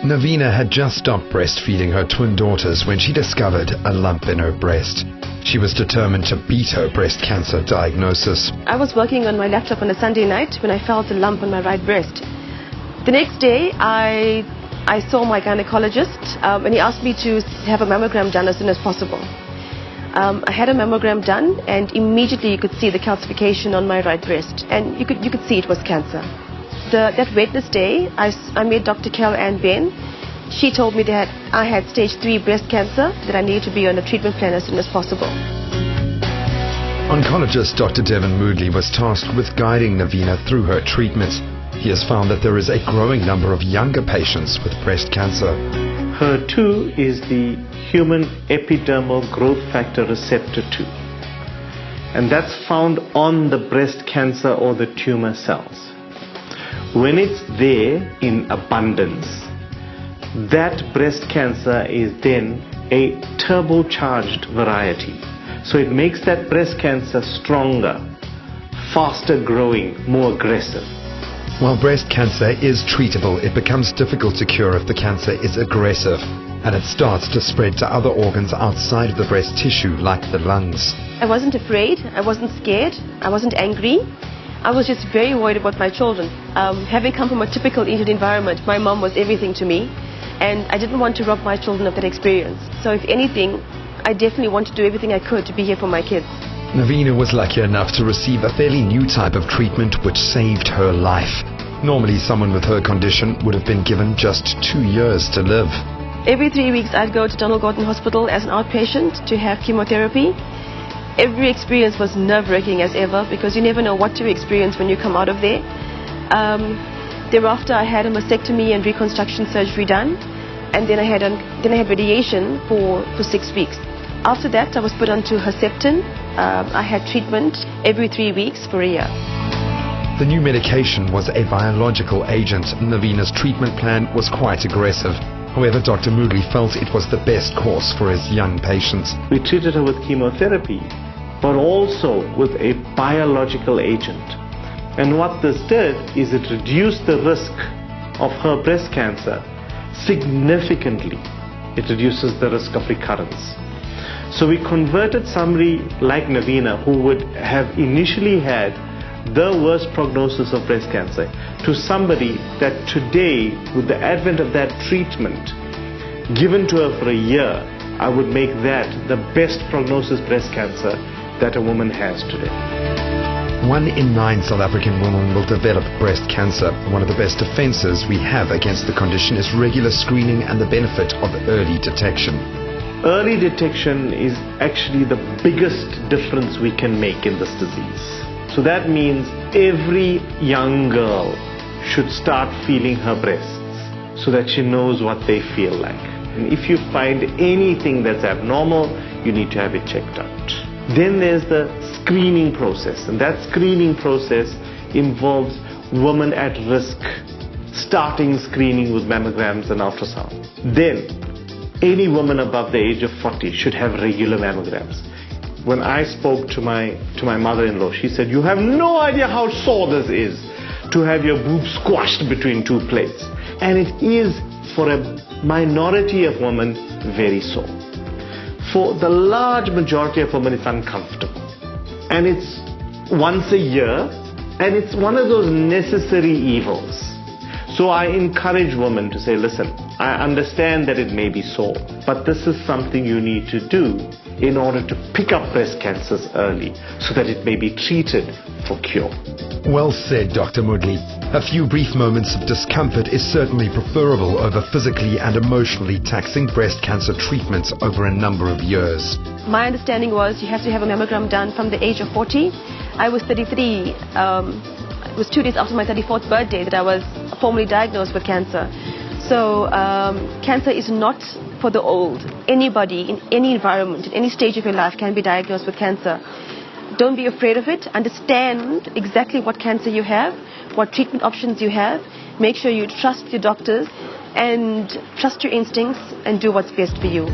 Navina had just stopped breastfeeding her twin daughters when she discovered a lump in her breast. She was determined to beat her breast cancer diagnosis. I was working on my laptop on a Sunday night when I felt a lump on my right breast. The next day, I saw my gynecologist and he asked me to have a mammogram done as soon as possible. I had a mammogram done and immediately you could see the calcification on my right breast, and you could see it was cancer. That Wednesday, I met Dr. Kel and Ben. She told me that I had stage 3 breast cancer, that I needed to be on a treatment plan as soon as possible. Oncologist Dr. Devin Moodley was tasked with guiding Navina through her treatment. He has found that there is a growing number of younger patients with breast cancer. HER2 is the human epidermal growth factor receptor 2. And that's found on the breast cancer or the tumor cells. When it's there in abundance, that breast cancer is then a turbocharged variety. So it makes that breast cancer stronger, faster growing, more aggressive. While breast cancer is treatable, it becomes difficult to cure if the cancer is aggressive, and it starts to spread to other organs outside of the breast tissue, like the lungs. I wasn't afraid, I wasn't scared, I wasn't angry. I was just very worried about my children. Having come from a typical Indian environment, my mom was everything to me, and I didn't want to rob my children of that experience. So if anything, I definitely want to do everything I could to be here for my kids. Navina was lucky enough to receive a fairly new type of treatment which saved her life. Normally, someone with her condition would have been given just 2 years to live. Every 3 weeks, I'd go to Donald Gordon Hospital as an outpatient to have chemotherapy. Every experience was nerve-wracking as ever, because you never know what to experience when you come out of there. Thereafter, I had a mastectomy and reconstruction surgery done, and then I had radiation for 6 weeks. After that, I was put onto Herceptin. I had treatment every 3 weeks for a year. The new medication was a biological agent. Navina's treatment plan was quite aggressive. However, Dr. Moodley felt it was the best course for his young patients. We treated her with chemotherapy, but also with a biological agent. And what this did is it reduced the risk of her breast cancer significantly. It reduces the risk of recurrence. So we converted somebody like Navina, who would have initially had the worst prognosis of breast cancer, to somebody that today, with the advent of that treatment given to her for a year, I would make that the best prognosis breast cancer that a woman has today. 1 in 9 South African women will develop breast cancer. One of the best defenses we have against the condition is regular screening and the benefit of early detection. Early detection is actually the biggest difference we can make in this disease. So that means every young girl should start feeling her breasts so that she knows what they feel like. And if you find anything that's abnormal, you need to have it checked out. Then there's the screening process, and that screening process involves women at risk starting screening with mammograms and ultrasound. Then any woman above the age of 40 should have regular mammograms. When I spoke to my mother-in-law, she said, "You have no idea how sore this is to have your boob squashed between 2 plates." And it is, for a minority of women, very sore. For the large majority of women, it's uncomfortable. And it's once a year, and it's one of those necessary evils. So I encourage women to say, listen, I understand that it may be sore, but this is something you need to do in order to pick up breast cancers early so that it may be treated for cure. Well said, Dr. Moodley. A few brief moments of discomfort is certainly preferable over physically and emotionally taxing breast cancer treatments over a number of years. My understanding was you have to have a mammogram done from the age of 40. I was 33. It was 2 days after my 34th birthday that I was formally diagnosed with cancer. So cancer is not for the old. Anybody in any environment, in any stage of your life can be diagnosed with cancer. Don't be afraid of it. Understand exactly what cancer you have, what treatment options you have. Make sure you trust your doctors and trust your instincts and do what's best for you.